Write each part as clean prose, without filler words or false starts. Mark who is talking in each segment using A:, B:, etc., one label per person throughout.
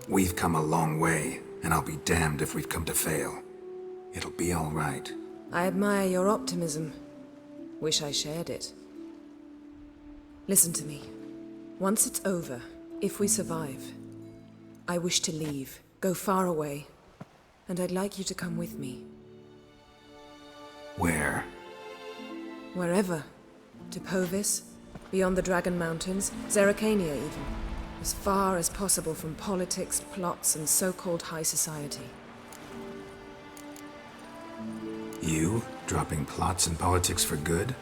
A: We've come a long way, and I'll be damned if we've come to fail. It'll be all right.
B: I admire your optimism. Wish I shared it. Listen to me. Once it's over, if we survive, I wish to leave, go far away, and I'd like you to come with me.
A: Where?
B: Wherever. To Povis, beyond the Dragon Mountains, Zerrikania even. As far as possible from politics, plots, and so-called high society.
A: You? Dropping plots and politics for good?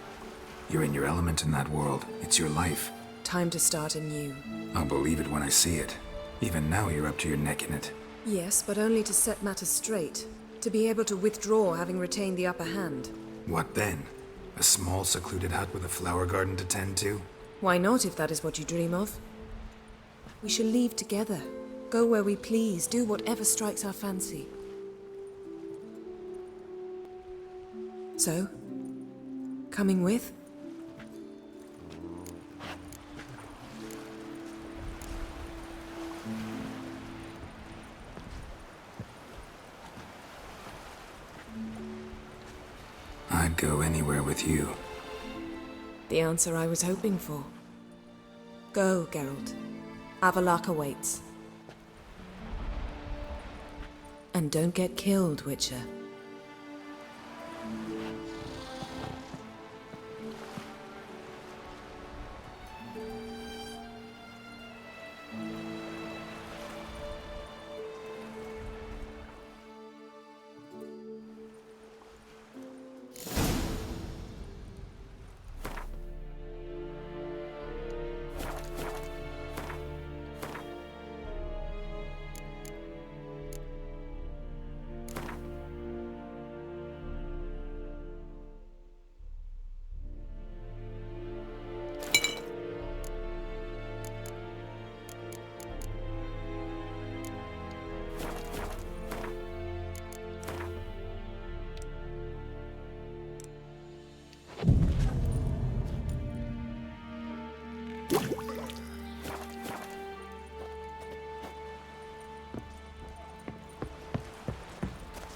A: You're in your element in that world. It's your life.
B: Time to start anew.
A: I'll believe it when I see it. Even now you're up to your neck in it.
B: Yes, but only to set matters straight. To be able to withdraw having retained the upper hand.
A: What then? A small secluded hut with a flower garden to tend to?
B: Why not, if that is what you dream of? We shall leave together. Go where we please, do whatever strikes our fancy. So? Coming with?
A: I'd go anywhere with you.
B: The answer I was hoping for. Go, Geralt. Avallac'h awaits. And don't get killed, Witcher.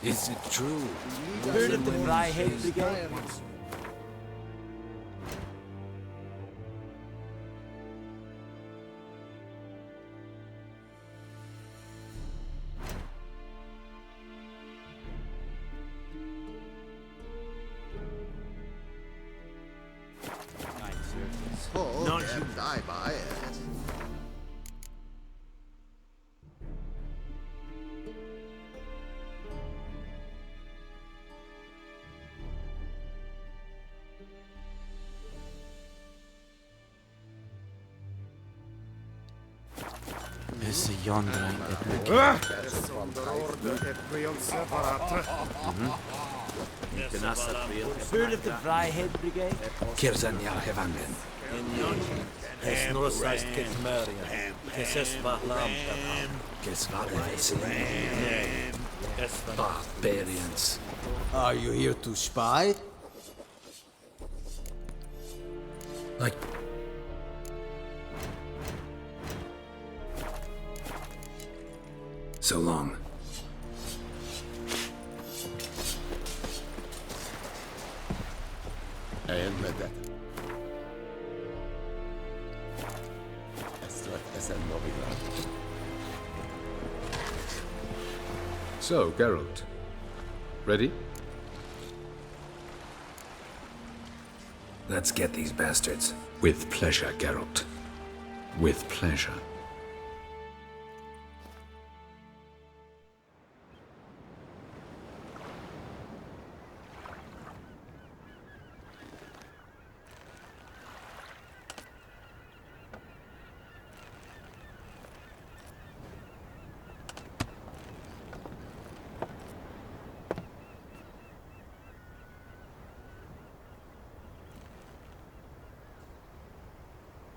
C: Is it true? Heard of the Fryhead Brigade?
D: Not you die by it.
C: Is yonder epic? Heard of the Fryhead Brigade?
E: Kirzania Hevangen.
F: Snorsast Ketmerian, Kesses Bahlam,
E: Kesvarevetsin. Barbarians.
D: Are you here to spy?
E: Like
A: So long.
D: And med det.
G: So, Geralt. Ready?
A: Let's get these bastards.
E: With pleasure, Geralt. With pleasure.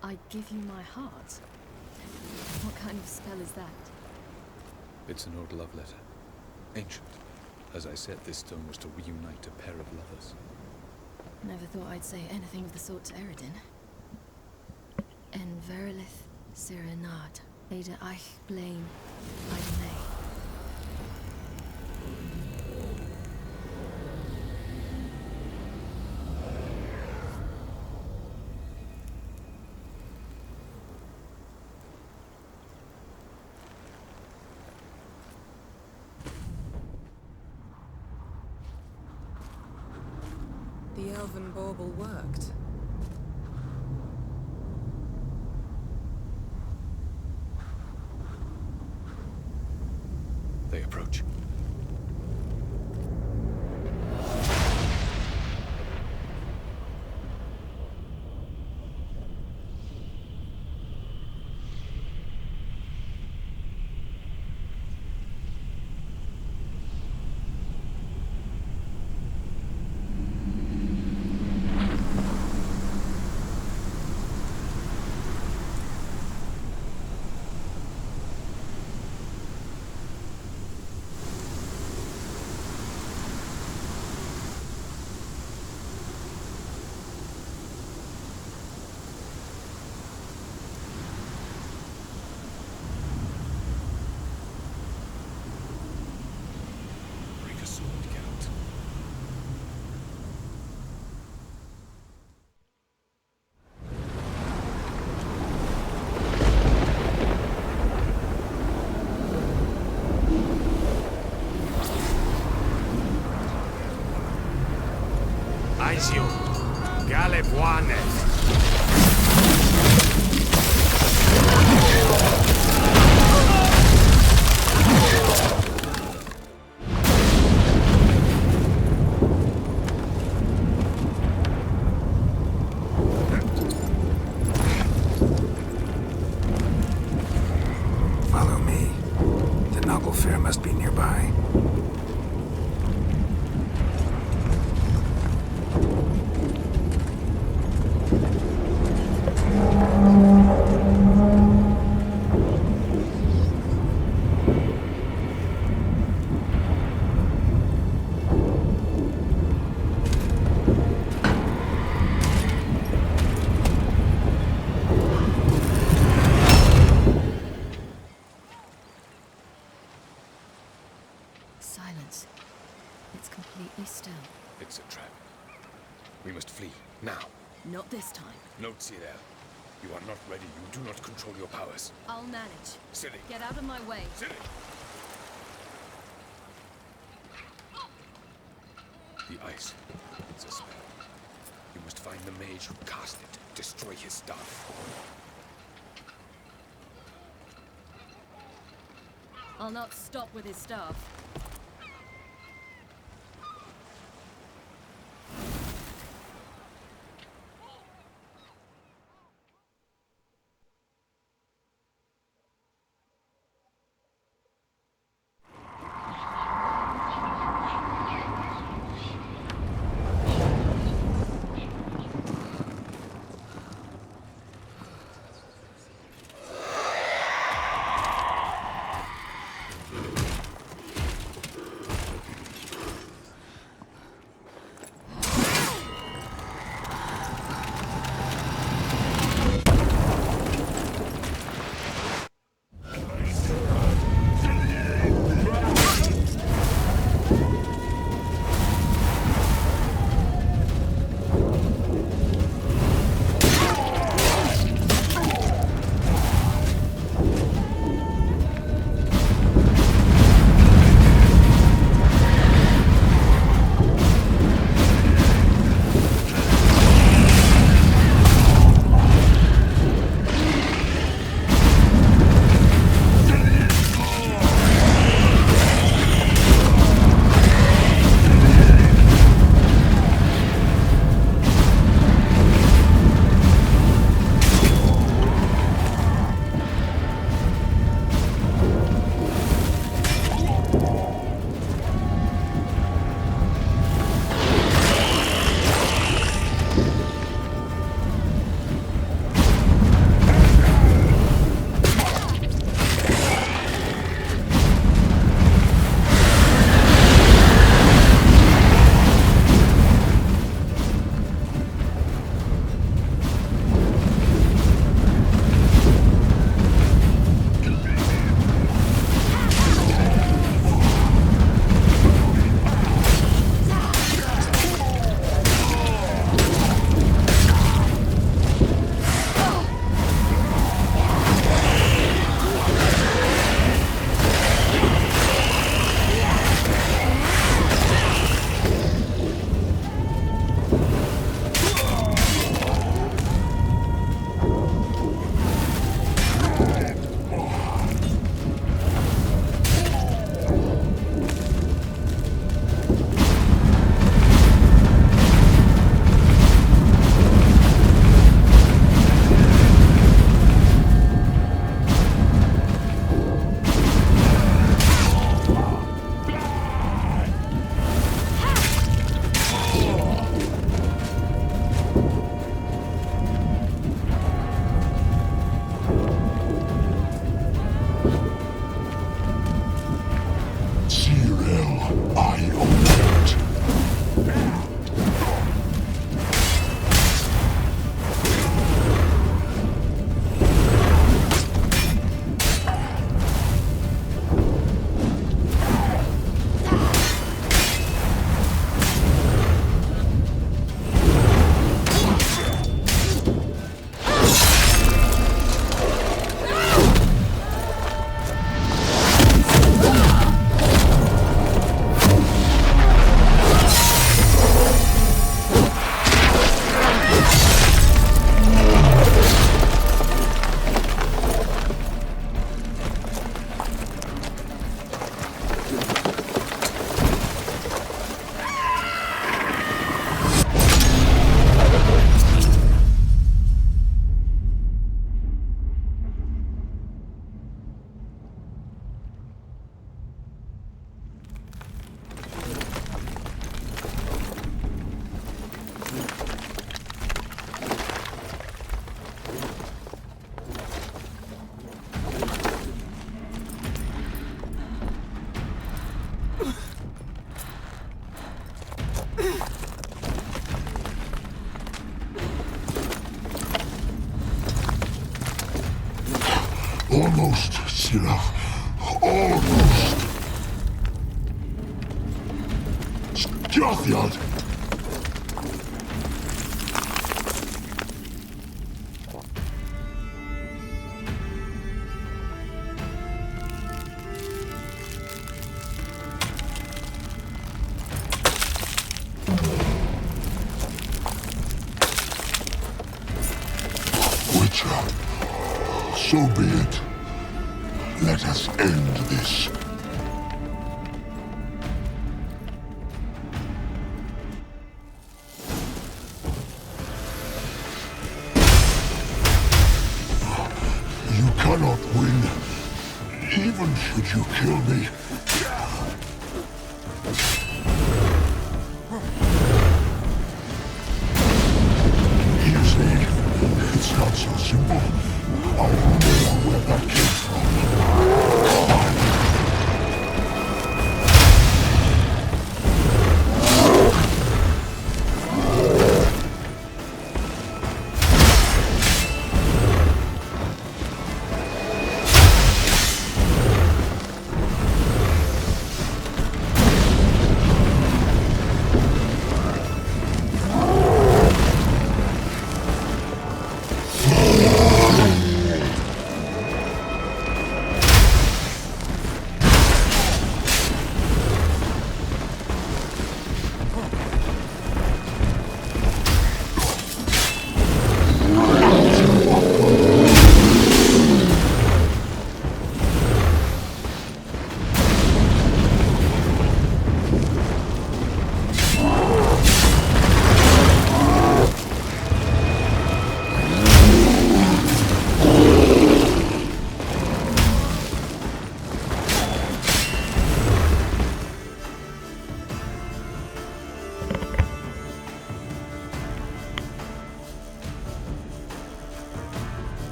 H: I give you my heart? What kind of spell is that?
G: It's an old love letter. Ancient. As I said, this stone was to reunite a pair of lovers.
H: Never thought I'd say anything of the sort to Eredin. En verilith Serenad. Ada I blame Ida.
B: The elven bauble worked.
G: They approach. Break a sword, Geralt.
C: Aizio, Gale Buanet.
A: Follow me. The Noggle Fair must be nearby.
H: Silence. It's completely still.
G: It's a trap. We must flee, now.
H: Not this time.
G: No, Cyril. You are not ready. You do not control your powers.
H: I'll manage.
G: Silly.
H: Get out of my way.
G: Silly! The ice. It's a spell. You must find the mage who cast it. Destroy his staff.
H: I'll not stop with his staff.
I: Almost, Sirach. Almost. Jothiad! Witcher, so be it. Let us end this. You cannot win, even should you kill me. You see, it's not so simple. I remember where that came from.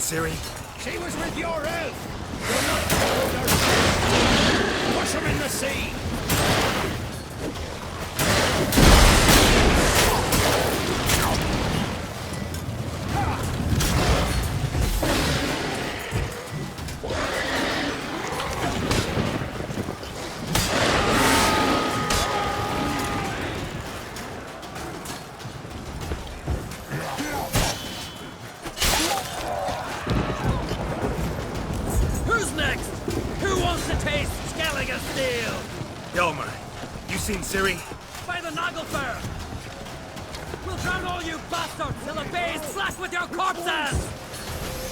A: seen Ciri?
C: She was with your elf! You're not told her. Push him in the sea!
F: Who's next? Who wants to taste Skellige Steel?
A: Yelmer, you seen Ciri?
F: By the Nagelfar! We'll drown all you bastards till the bay's slack with your corpses!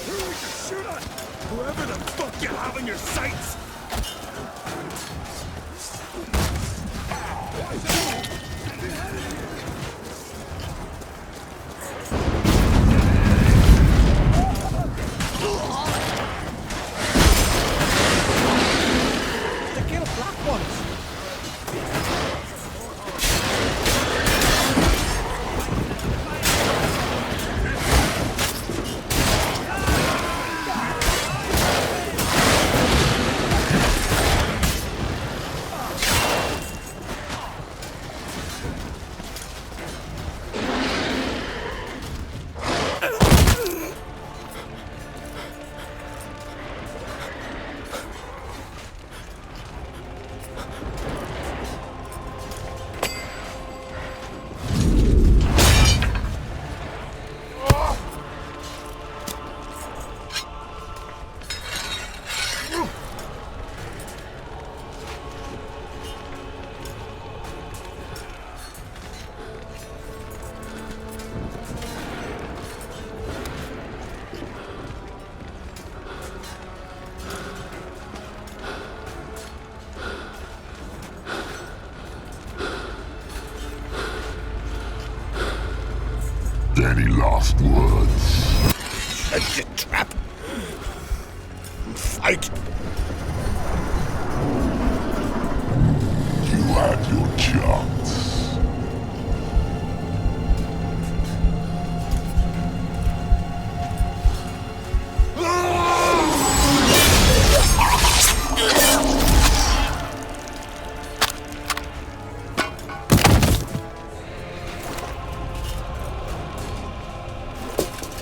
A: Who would you shoot at? Whoever the fuck you have in your sights!
C: To kill black ones!
I: Any last words?
D: Set your trap. Fight.
I: You had your chance.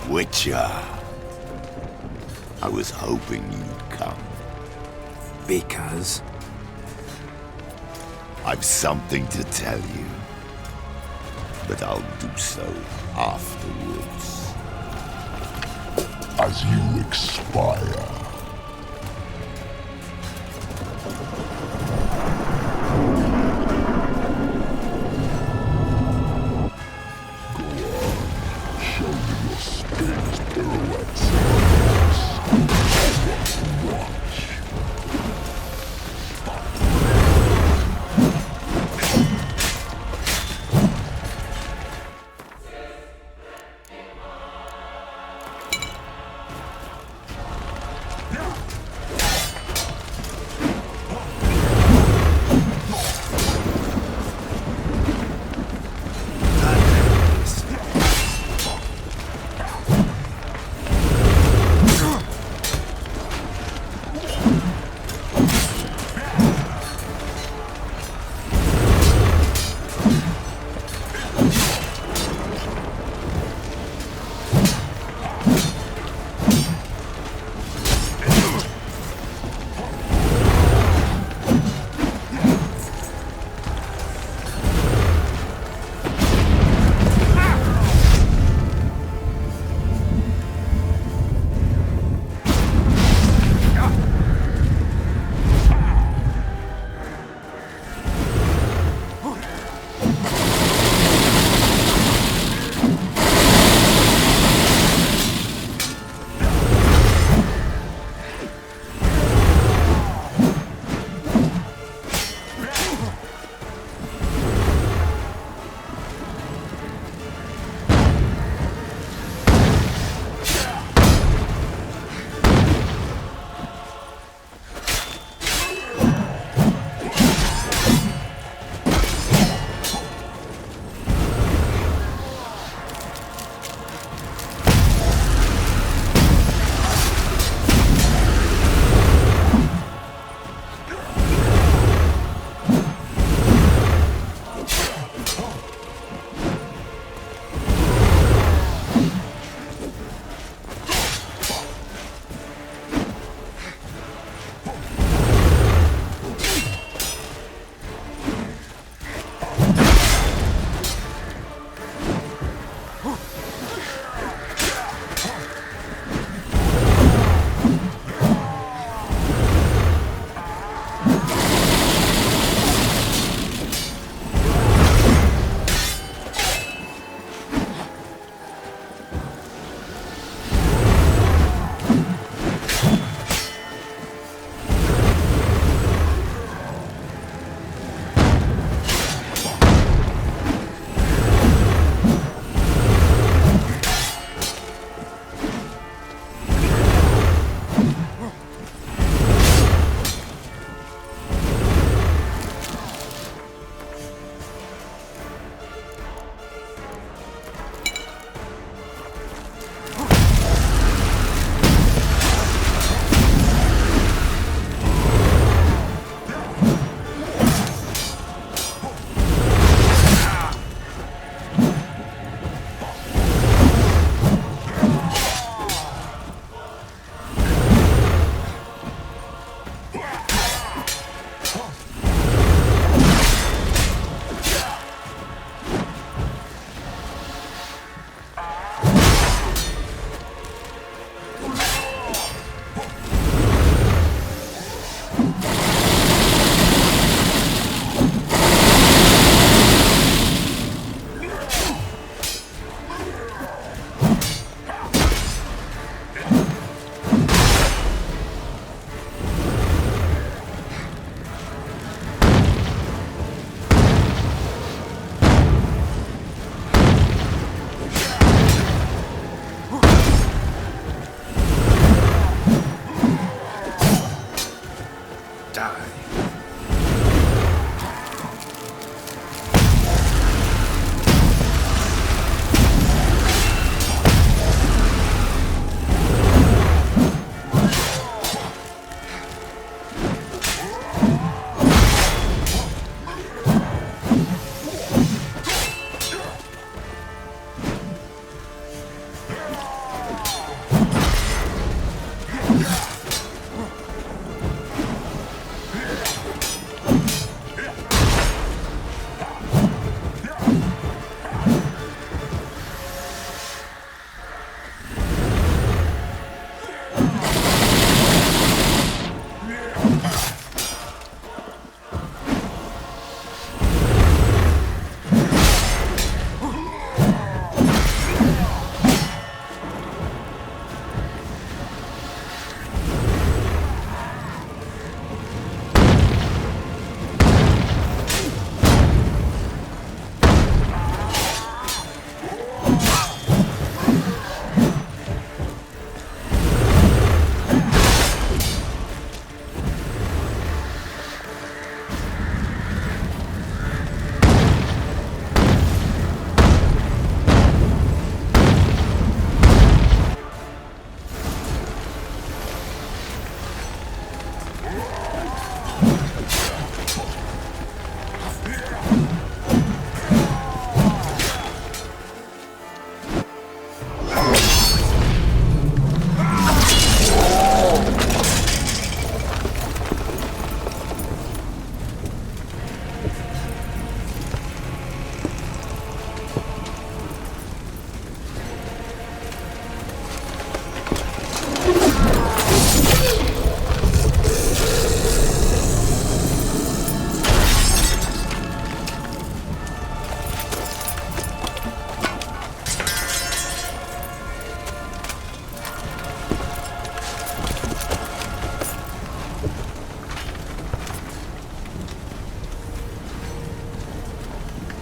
D: Witcher. I was hoping you'd come.
A: Because?
D: I've something to tell you. But I'll do so afterwards.
I: As you expire.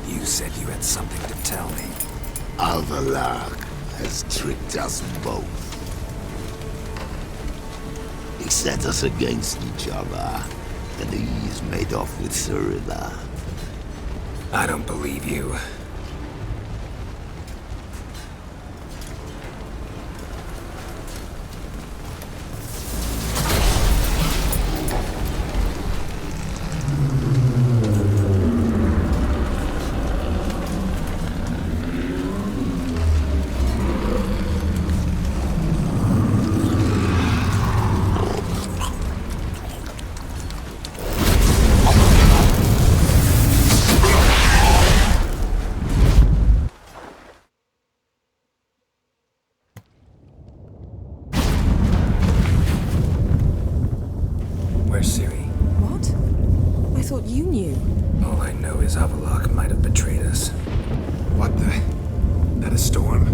A: You said you had something to tell me.
D: Avallac'h has tricked us both. He set us against each other, and he's made off with Cirilla.
A: I don't believe you. Where's Ciri?
B: What? I thought you knew.
A: All I know is Avallac'h might have betrayed us. What the? That a storm?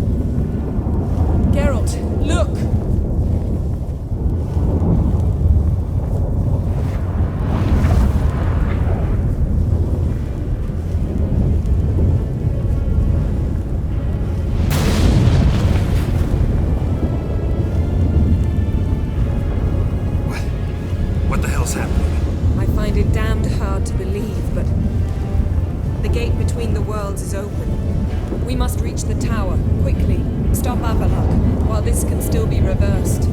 B: Geralt, look!
A: What the hell's happening?
B: I find it damned hard to believe, but the gate between the worlds is open. We must reach the tower, quickly. Stop Avallac'h, while this can still be reversed.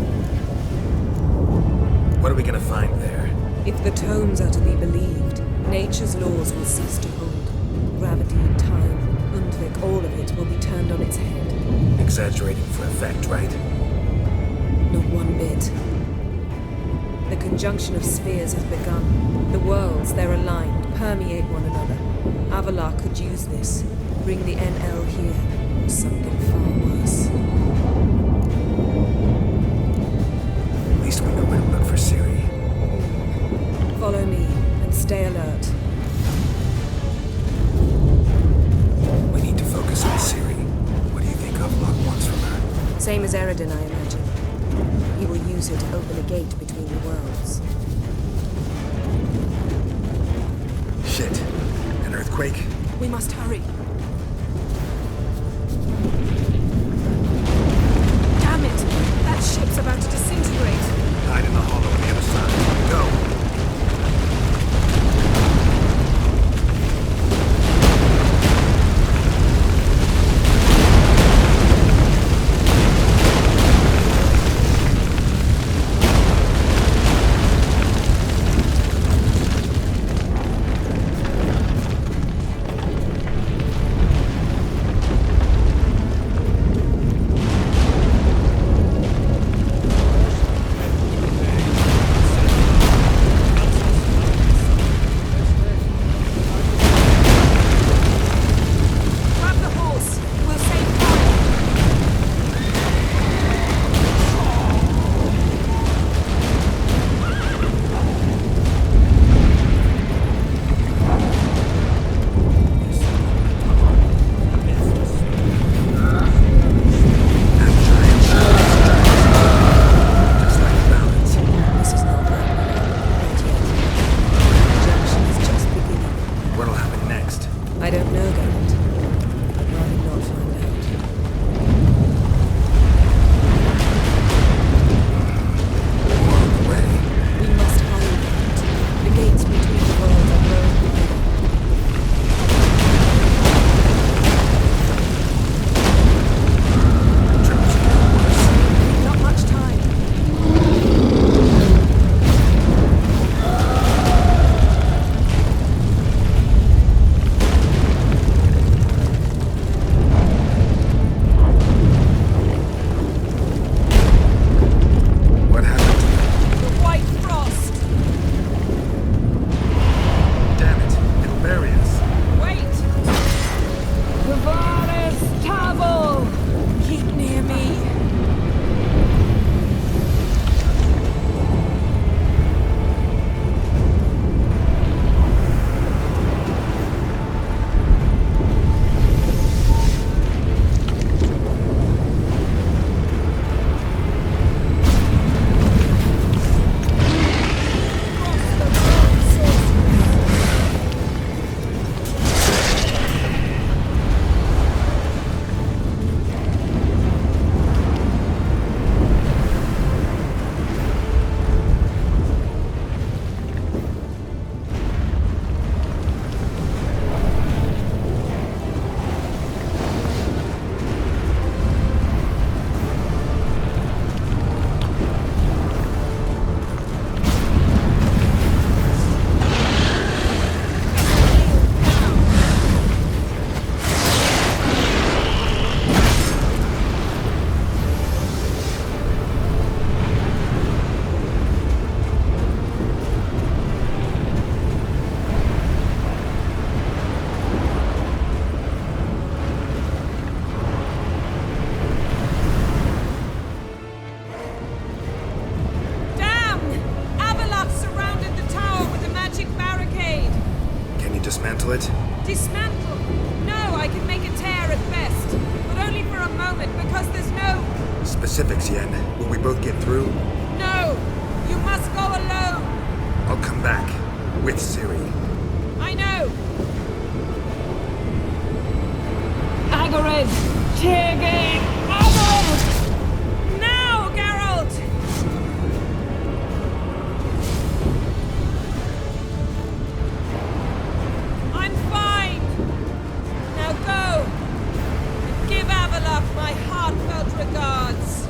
A: What are we gonna find there?
B: If the tomes are to be believed, nature's laws will cease to hold. Gravity and time, Undvik, all of it will be turned on its head.
A: Exaggerating for effect, right?
B: Not one bit. The conjunction of spheres has begun. The worlds, they're aligned, permeate one another. Avallac'h could use this, bring the NL here, or something far worse.
A: At least we know where to look for Ciri.
B: Follow me, and stay alert.
A: We need to focus on Ciri. What do you think Avallac'h wants from her?
B: Same as Eredin, I imagine. He will use it to open a gate between the worlds.
A: Shit. An earthquake?
B: We must hurry. Damn it! That ship's about to disintegrate.
A: Hide in the hollow on the other side. Go! dismantle it?
B: Dismantle? No, I can make a tear at best. But only for a moment, because there's no...
A: Specifics, Yen. Will we both get through?
B: No! You must go alone!
A: I'll come back. With Ciri.
B: I know! Agarid! Teargate! Agarid! Now, Geralt! I'm fine! Now go! And give Avallac'h my heartfelt regards!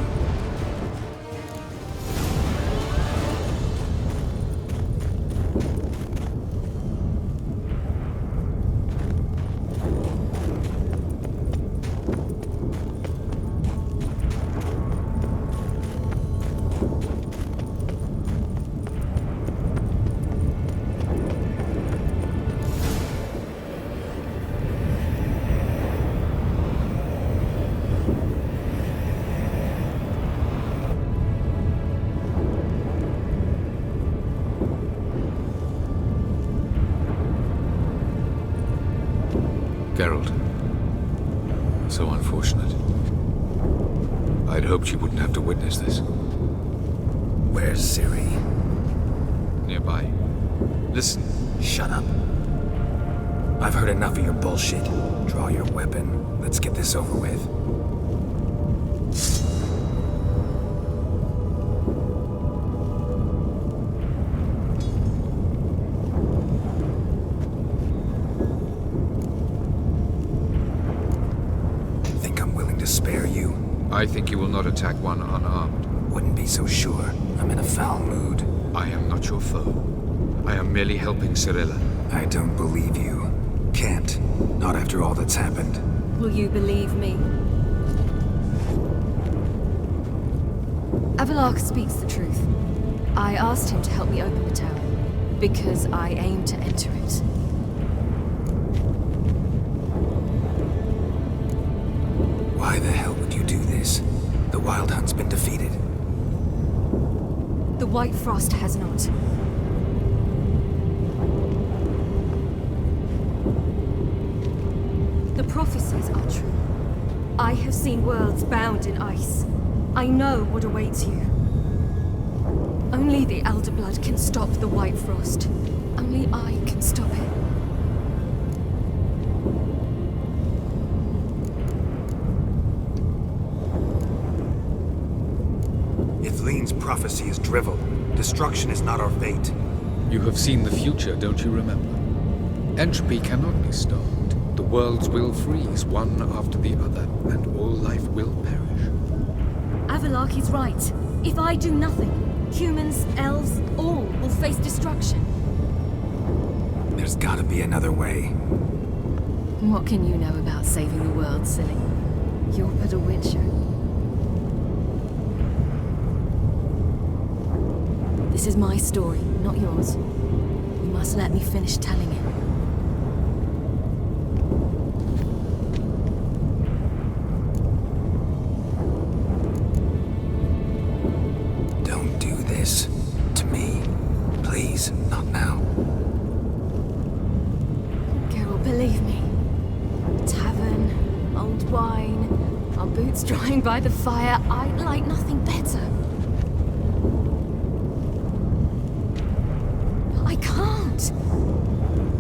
G: Geralt. So unfortunate. I'd hoped you wouldn't have to witness this.
A: Where's Ciri?
G: Nearby. Listen.
A: Shut up. I've heard enough of your bullshit. Draw your weapon. Let's get this over with. Think I'm willing to spare you?
G: I think you will not attack one unarmed.
A: Wouldn't be so sure. I'm in a foul mood.
G: I am not your foe. I am merely helping Cirilla.
A: I don't believe you. Can't. Not after all that's happened.
H: Will you believe me? Avallac'h speaks the truth. I asked him to help me open the tower, because I aim to enter it.
A: Why the hell would you do this? The Wild Hunt's been defeated.
H: The White Frost has not. The prophecies are true. I have seen worlds bound in ice. I know what awaits you. Only the Elder Blood can stop the White Frost. Only I can stop it.
A: Ithlinne's prophecy is drivel. Destruction is not our fate.
G: You have seen the future, don't you remember? Entropy cannot be stopped. The worlds will freeze, one after the other, and all life will perish.
H: Avallac'h is right. If I do nothing, humans, elves, all will face destruction.
A: There's gotta be another way.
H: What can you know about saving the world, silly? You're but a witcher. This is my story, not yours. You must let me finish telling it.
A: Don't do this. To me. Please, not now.
H: Geralt, believe me. Tavern, old wine, our boots drying by the fire. I'd like nothing better. I can't.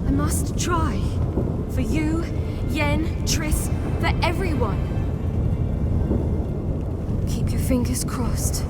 H: I must try. For you, Yen, Triss, for everyone. Keep your fingers crossed.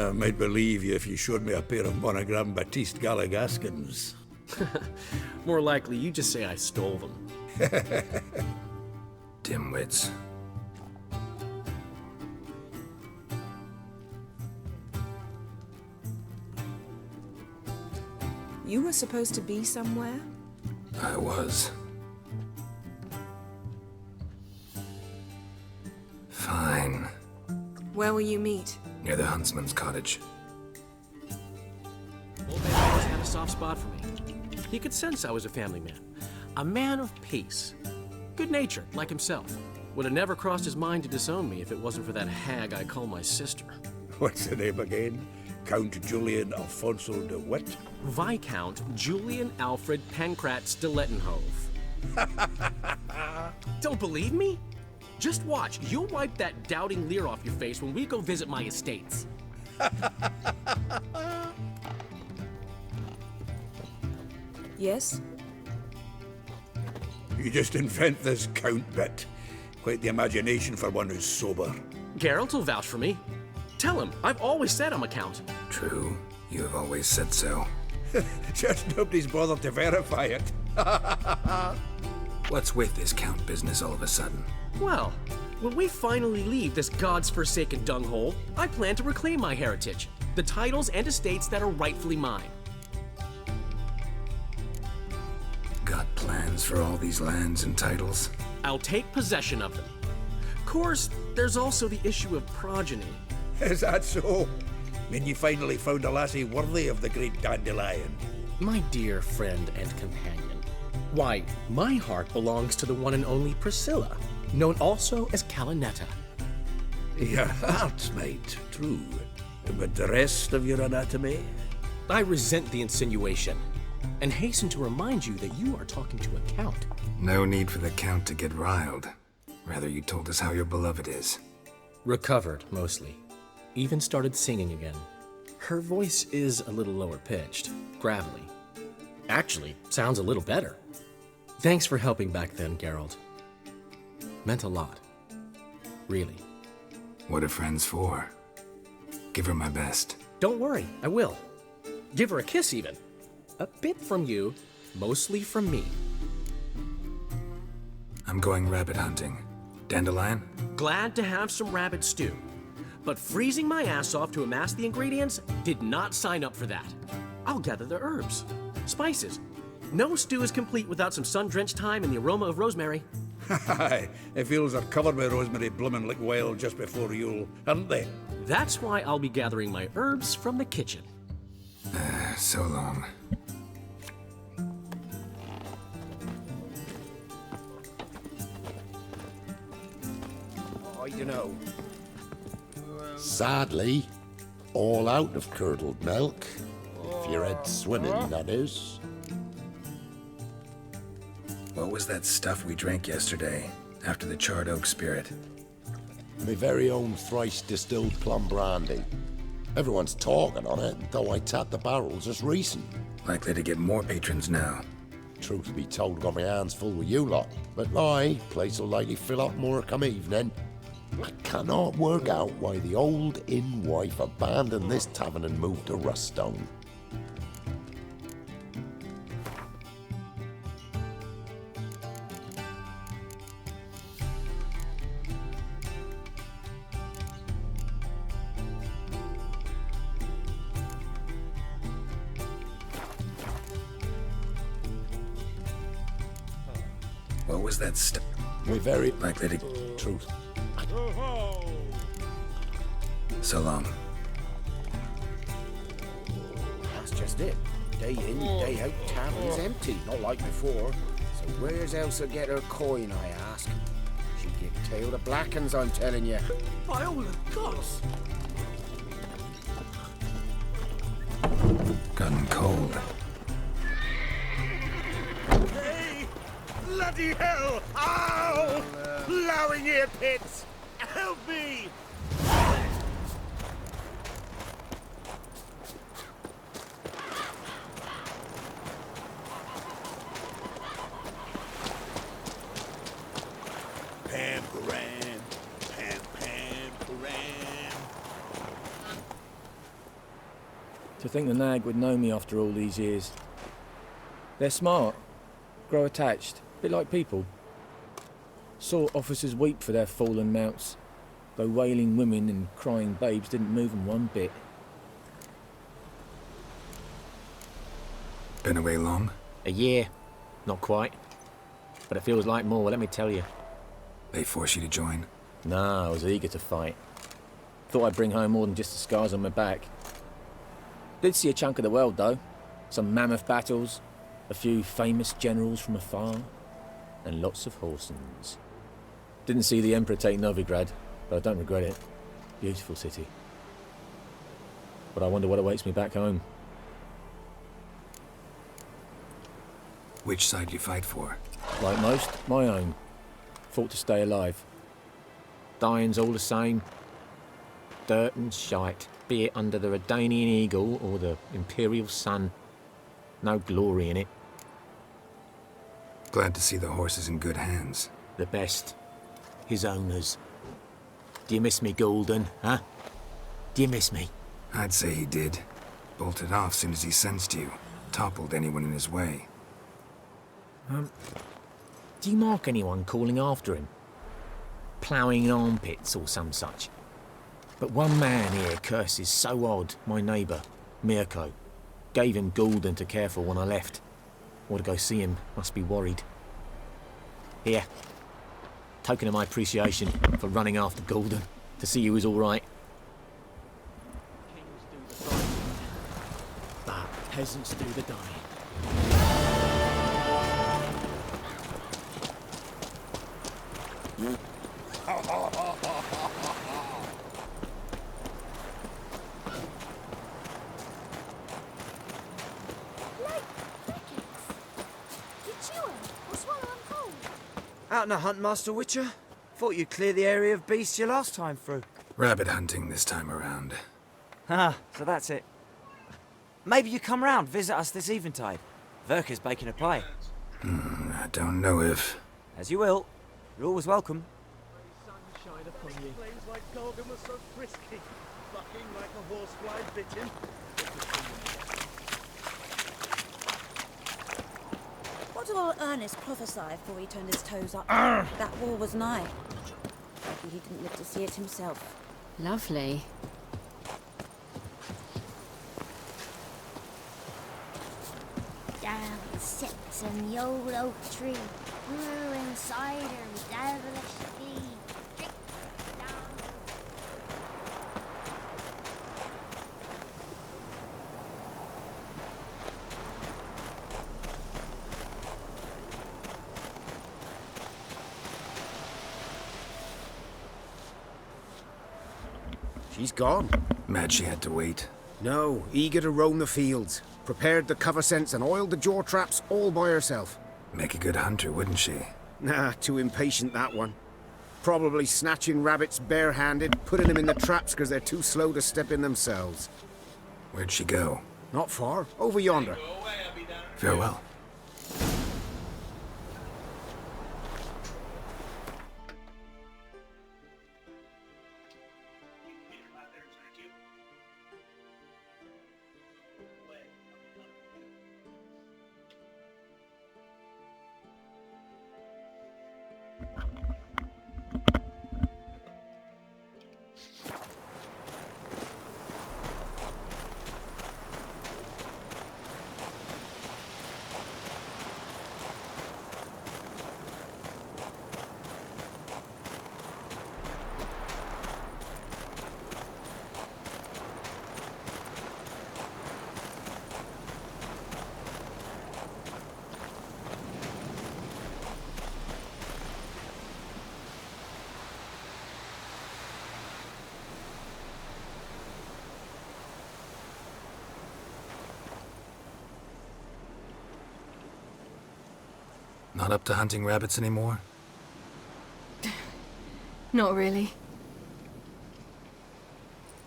C: I might believe you if you showed me a pair of monogram Batiste Galligaskins.
J: More likely, you just say I stole them.
A: Dimwits.
B: You were supposed to be somewhere?
A: I was. Fine.
B: Where will you meet?
A: Near the huntsman's cottage.
J: Old man always had a soft spot for me. He could sense I was a family man. A man of peace. Good-natured, like himself. Would have never crossed his mind to disown me if it wasn't for that hag I call my sister.
C: What's the name again? Count Julian Alfonso de Witt?
J: Viscount Julian Alfred Pancratz de Lettenhove. Don't believe me? Just watch. You'll wipe that doubting leer off your face when we go visit my estates.
B: Yes?
C: You just invent this count bit. Quite the imagination for one who's sober.
J: Geralt will vouch for me. Tell him, I've always said I'm a count.
A: True. You have always said so.
C: Just nobody's bothered to verify it.
A: What's with this count business all of a sudden?
J: Well, when we finally leave this God's forsaken dunghole, I plan to reclaim my heritage, the titles and estates that are rightfully mine.
A: Got plans for all these lands and titles?
J: I'll take possession of them. Of course, there's also the issue of progeny.
C: Is that so? Mean you finally found a lassie worthy of the great dandelion?
J: My dear friend and companion. Why, my heart belongs to the one and only Priscilla, known also as Calinetta.
C: Your heart, mate, true. But the rest of your anatomy?
J: I resent the insinuation, and hasten to remind you that you are talking to a count.
A: No need for the count to get riled. Rather, you told us how your beloved is.
J: Recovered, mostly. Even started singing again. Her voice is a little lower pitched, gravelly. Actually, sounds a little better. Thanks for helping back then, Geralt. Meant a lot. Really.
A: What are friends for? Give her my best.
J: Don't worry, I will. Give her a kiss, even. A bit from you, mostly from me.
A: I'm going rabbit hunting. Dandelion?
J: Glad to have some rabbit stew. But freezing my ass off to amass the ingredients did not sign up for that. I'll gather the herbs, spices. No stew is complete without some sun-drenched thyme and the aroma of rosemary.
C: Aye, the fields are covered with rosemary bloomin' like wild just before Yule, aren't they?
J: That's why I'll be gathering my herbs from the kitchen.
A: So long.
C: I dunno.
D: Sadly, all out of curdled milk. If you're head swimming, that is.
A: What was that stuff we drank yesterday, after the charred oak spirit?
D: My very own thrice distilled plum brandy. Everyone's talking on it, though I tapped the barrels just recent.
A: Likely to get more patrons now.
D: Truth be told, got my hands full with you lot. But aye, place will likely fill up more come evening. I cannot work out why the old inn wife abandoned this tavern and moved to Ruststone.
A: What was that stuff?
D: My very
A: Likely to...
D: truth.
A: So long.
K: That's just it. Day in, day out, tavern's empty, not like before. So where's Elsa get her coin, I ask? She give tail to Blackens, I'm telling you.
F: By all the gods!
A: Gotten cold.
C: Hey! Bloody hell! Ow! Plowing ear pits! Help me! Pam Param, Pam Pam Param.
L: to think the nag would know me after all these years. They're smart, grow attached, a bit like people. Saw officers weep for their fallen mounts, though wailing women and crying babes didn't move them one bit.
A: Been away long?
M: A year. Not quite. But it feels like more, let me tell you.
A: They force you to join?
L: Nah, I was eager to fight. Thought I'd bring home more than just the scars on my back. Did see a chunk of the world, though. Some mammoth battles, a few famous generals from afar, and lots of horsens. Didn't see the Emperor take Novigrad, but I don't regret it. Beautiful city. But I wonder what awaits me back home.
A: Which side you fight for?
L: Like most, my own. Fought to stay alive.
M: Dying's all the same. Dirt and shite, be it under the Redanian Eagle or the Imperial Sun. No glory in it.
A: Glad to see the horse is in good hands.
M: The best. His owners. Do you miss me, Golden, huh? Do you miss me?
A: I'd say he did. Bolted off soon as he sensed you. Toppled anyone in his way.
M: Do you mark anyone calling after him? Ploughing armpits or some such? But one man here curses so odd, my neighbour, Mirko. Gave him Gulden to care for when I left. Want to go see him, must be worried. Here. Token of my appreciation for running after Gulden, to see he was all right. Kings do the fighting, but peasants do the dying.
N: Out on a hunt, Master Witcher? Thought you'd clear the area of beasts your last time through.
A: Rabbit hunting this time around.
N: Ah, so that's it. Maybe you come round, visit us this eventide. Verka's baking a pie.
A: I don't know if...
N: As you will. You're always welcome.
C: Sunshine upon you. Claims like Golden was so frisky, bucking like a horsefly bit him.
O: What did old Ernest prophesy before he turned his toes up? That war was nigh. Maybe he didn't live to see it himself.
P: Lovely.
Q: Down sits in the old oak tree, brewing cider with devilish speed. Drink down.
K: She's gone.
A: Mad she had to wait.
K: No, eager to roam the fields. Prepared the cover scents and oiled the jaw traps all by herself.
A: Make a good hunter, wouldn't she?
K: Nah, too impatient, that one. Probably snatching rabbits barehanded, putting them in the traps because they're too slow to step in themselves.
A: Where'd she go?
K: Not far. Over yonder.
A: Farewell. Not up to hunting rabbits anymore?
H: Not really.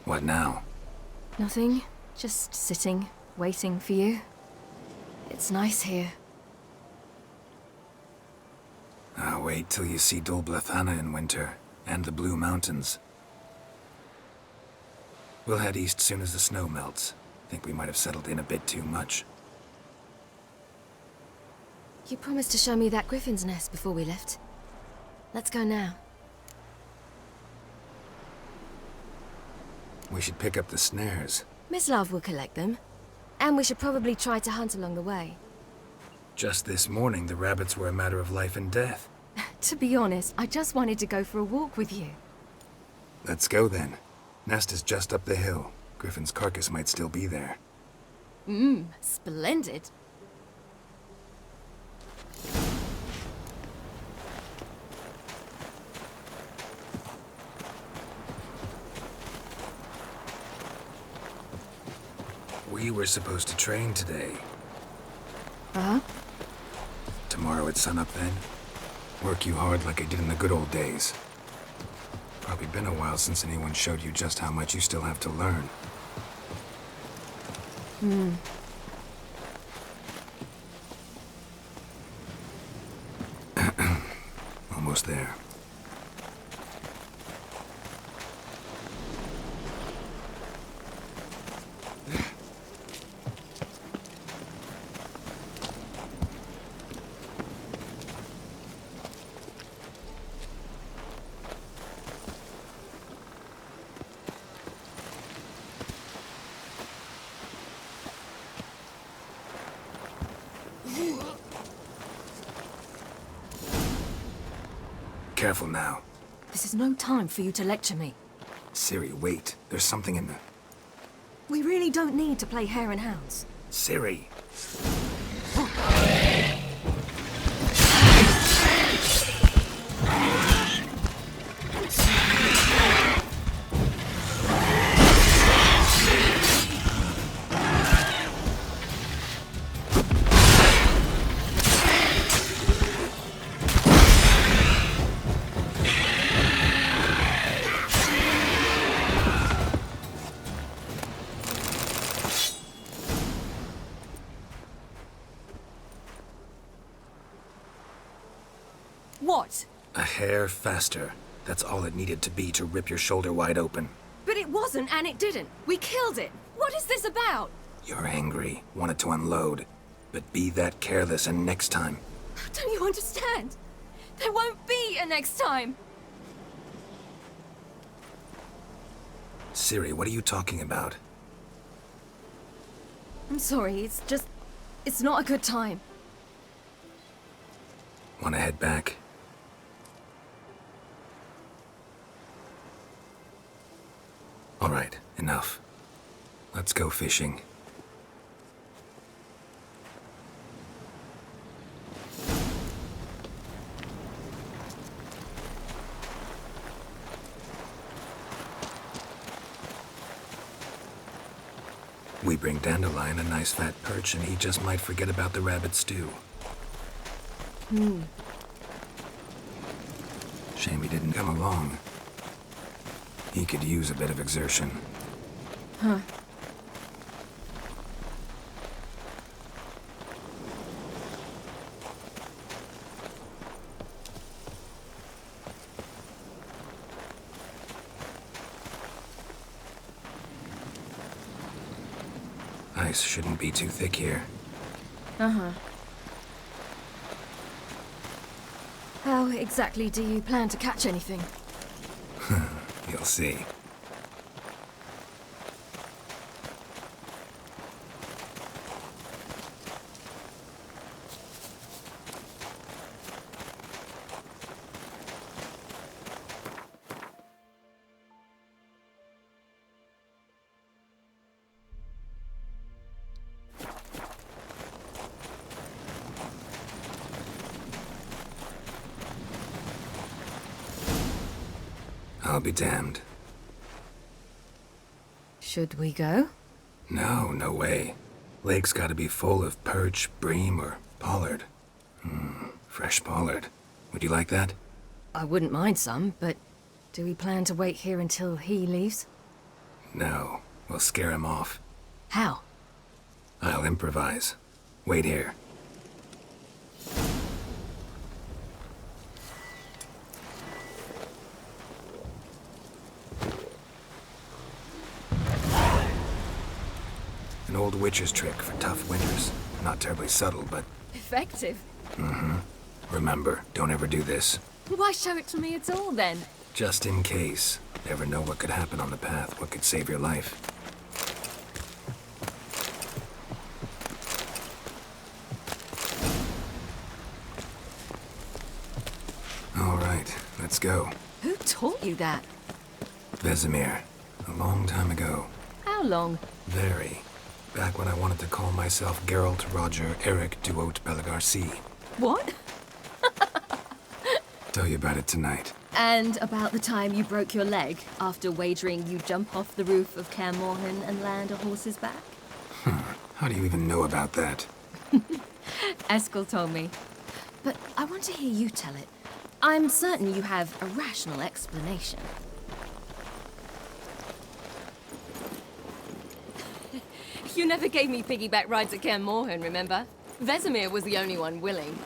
A: What now?
H: Nothing. Just sitting, waiting for you. It's nice here.
A: I'll wait till you see Dol Blathanna in winter, and the Blue Mountains. We'll head east soon as the snow melts. Think we might have settled in a bit too much.
H: You promised to show me that griffin's nest before we left. Let's go now.
A: We should pick up the snares.
H: Miss Love will collect them. And we should probably try to hunt along the way.
A: Just this morning, the rabbits were a matter of life and death.
H: To be honest, I just wanted to go for a walk with you.
A: Let's go then. Nest is just up the hill. Griffin's carcass might still be there.
H: Splendid.
A: We were supposed to train today.
H: Uh-huh.
A: Tomorrow at sunup then? Work you hard like I did in the good old days. Probably been a while since anyone showed you just how much you still have to learn. Almost there. Careful now.
H: This is no time for you to lecture me.
A: Ciri, wait. There's something in the...
H: We really don't need to play hare and hounds.
A: Ciri!
H: What?
A: A hair faster. That's all it needed to be to rip your shoulder wide open.
H: But it wasn't, and it didn't. We killed it. What is this about?
A: You're angry, wanted to unload. But be that careless and next time.
H: Don't you understand? There won't be a next time.
A: Ciri, what are you talking about?
H: I'm sorry, it's just... it's not a good time.
A: Want to head back? All right, enough. Let's go fishing. We bring Dandelion a nice fat perch and he just might forget about the rabbit stew. Shame he didn't come along. He could use a bit of exertion.
H: Huh.
A: Ice shouldn't be too thick here.
H: Uh-huh. How exactly do you plan to catch anything?
A: You'll see. I'll be damned.
H: Should we go?
A: No, no way. Lake's gotta be full of perch, bream, or pollard. Fresh pollard. Would you like that?
H: I wouldn't mind some, but do we plan to wait here until he leaves?
A: No, we'll scare him off.
H: How?
A: I'll improvise. Wait here. old witcher's trick for tough winters. Not terribly subtle, but...
H: Effective.
A: Mm-hmm. Remember, don't ever do this.
H: Why show it to me at all, then?
A: Just in case. Never know what could happen on the path, what could save your life. All right, let's go.
H: Who taught you that?
A: Vesemir. A long time ago.
H: How long?
A: Very. Back when I wanted to call myself Geralt Roger Eric Duot Bellegarcie.
H: What?
A: Tell you about it tonight.
H: And about the time you broke your leg after wagering you jump off the roof of Kaer Morhen and land a horse's back?
A: How do you even know about that?
H: Eskel told me. But I want to hear you tell it. I'm certain you have a rational explanation. You never gave me piggyback rides at Kaer Morhen, remember? Vesemir was the only one willing.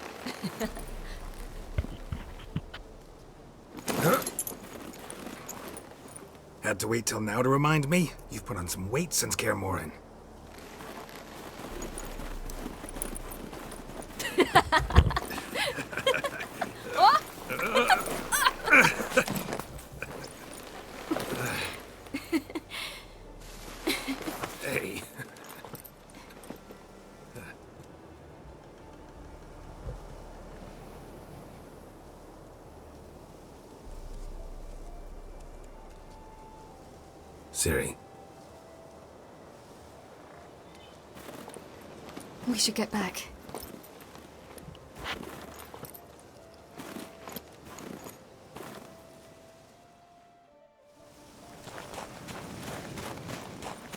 A: Had to wait till now to remind me? You've put on some weight since Kaer Morhen. Hey. Ciri.
H: We should get back.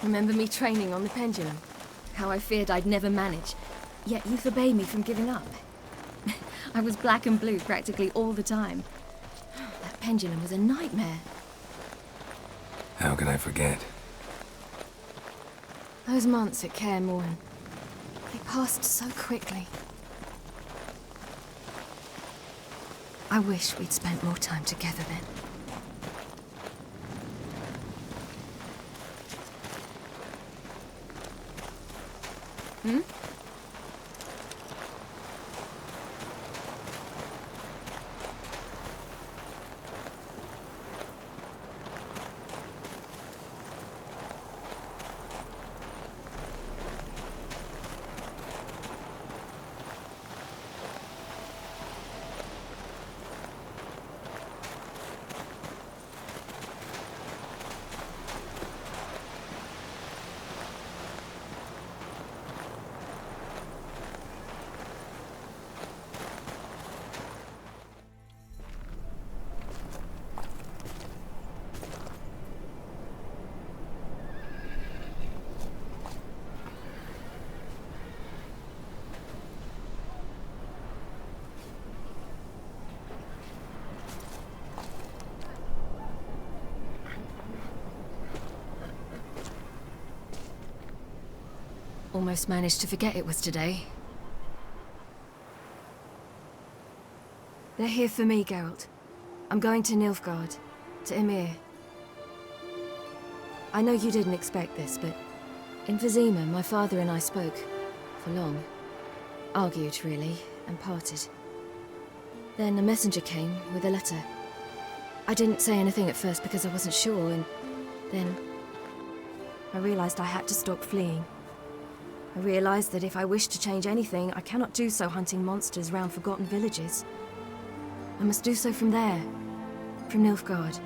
H: Remember me training on the pendulum? How I feared I'd never manage, yet you forbade me from giving up. I was black and blue practically all the time. That pendulum was a nightmare.
A: How could I forget?
H: Those months at Kaer Morhen, they passed so quickly. I wish we'd spent more time together then. Hmm? Almost managed to forget it was today. They're here for me, Geralt. I'm going to Nilfgaard, to Emhyr. I know you didn't expect this, but in Vizima, my father and I spoke for long. Argued, really, and parted. Then a messenger came with a letter. I didn't say anything at first because I wasn't sure, and then I realized I had to stop fleeing. I realized that if I wish to change anything, I cannot do so hunting monsters round forgotten villages. I must do so from there, from Nilfgaard.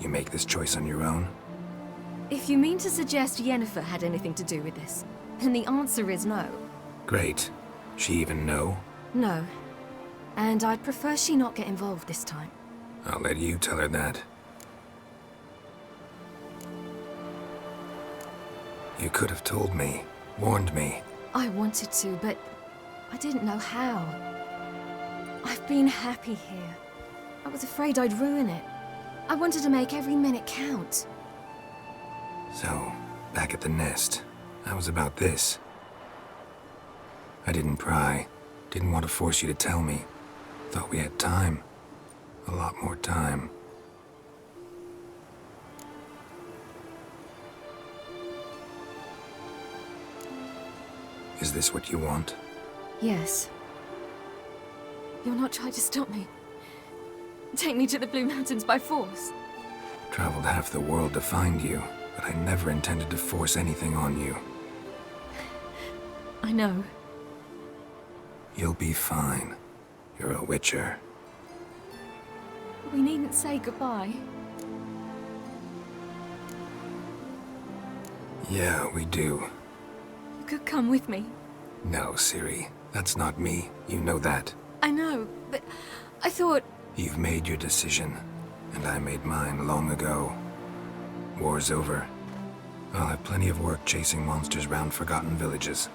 A: You make this choice on your own?
H: If you mean to suggest Yennefer had anything to do with this, then the answer is no.
A: Great. She even know?
H: No. And I'd prefer she not get involved this time.
A: I'll let you tell her that. You could have told me, warned me.
H: I wanted to, but I didn't know how. I've been happy here. I was afraid I'd ruin it. I wanted to make every minute count.
A: So, back at the nest, I was about this. I didn't pry. Didn't want to force you to tell me. Thought we had time. A lot more time. Is this what you want?
H: Yes. You're not trying to stop me. Take me to the Blue Mountains by force.
A: Traveled half the world to find you, but I never intended to force anything on you.
H: I know.
A: You'll be fine. You're a Witcher.
H: We needn't say goodbye.
A: Yeah, we do.
H: You could come with me.
A: No, Ciri. That's not me. You know that.
H: I know, but I thought...
A: You've made your decision, and I made mine long ago. War's over. I'll have plenty of work chasing monsters round forgotten villages.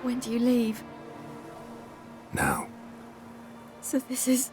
H: When do you leave?
A: Now.
H: So this is...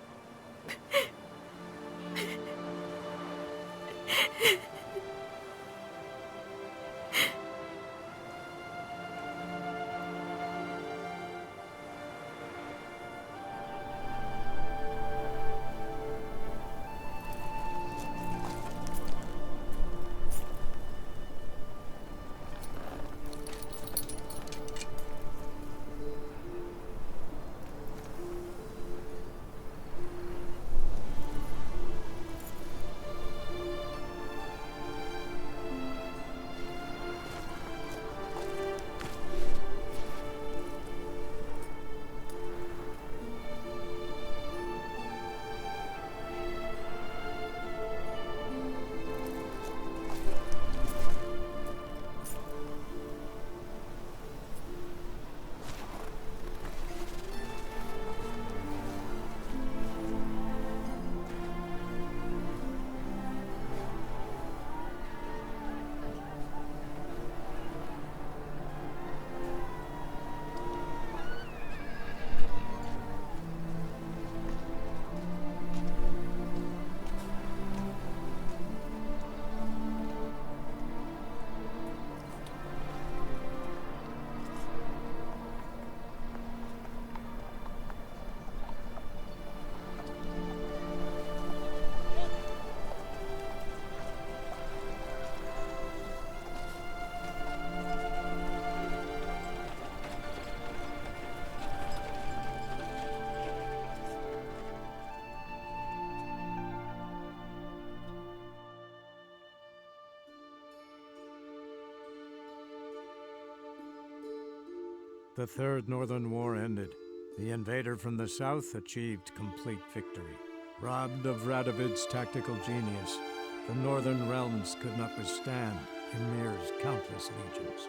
P: The Third Northern War ended. The invader from the south achieved complete victory. Robbed of Radovid's tactical genius, the northern realms could not withstand Ymir's countless legions.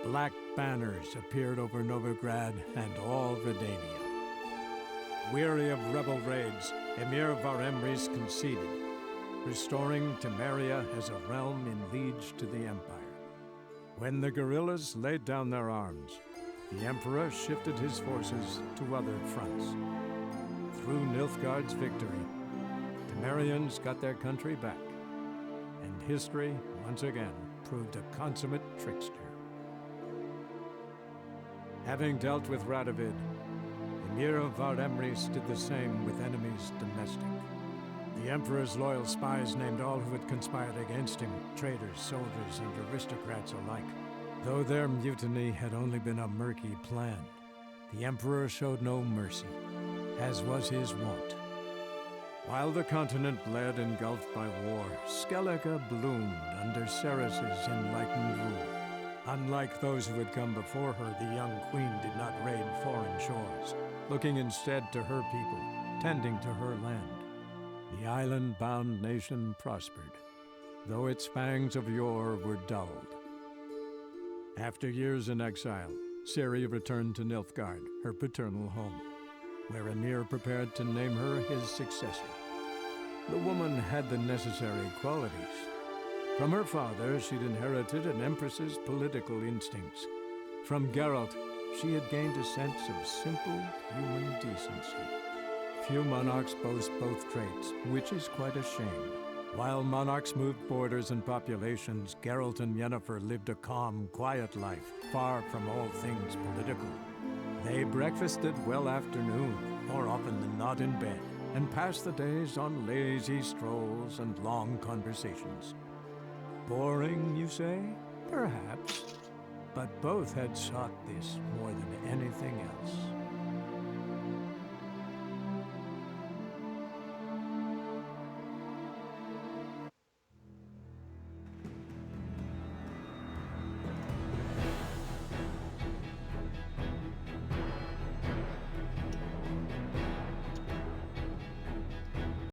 P: Black banners appeared over Novigrad and all Redania. Weary of rebel raids, Ymir Varemris conceded, restoring Temeria as a realm in liege to the Empire. When the guerrillas laid down their arms, the Emperor shifted his forces to other fronts. Through Nilfgaard's victory, Temerians got their country back, and history, once again, proved a consummate trickster. Having dealt with Radovid, Ymir of Varemris did the same with enemies domestic. The Emperor's loyal spies named all who had conspired against him, traitors, soldiers, and aristocrats alike. Though their mutiny had only been a murky plan, the Emperor showed no mercy, as was his wont. While the continent bled engulfed by war, Skellige bloomed under Ceres's enlightened rule. Unlike those who had come before her, the young queen did not raid foreign shores, looking instead to her people, tending to her land. The island-bound nation prospered, though its fangs of yore were dulled. After years in exile, Ciri returned to Nilfgaard, her paternal home, where Ymir prepared to name her his successor. The woman had the necessary qualities. From her father, she'd inherited an empress's political instincts. From Geralt, she had gained a sense of simple human decency. Few monarchs boast both traits, which is quite a shame. While monarchs moved borders and populations, Geralt and Yennefer lived a calm, quiet life, far from all things political. They breakfasted well after noon, more often than not in bed, and passed the days on lazy strolls and long conversations. Boring, you say? Perhaps. But both had sought this more than anything else.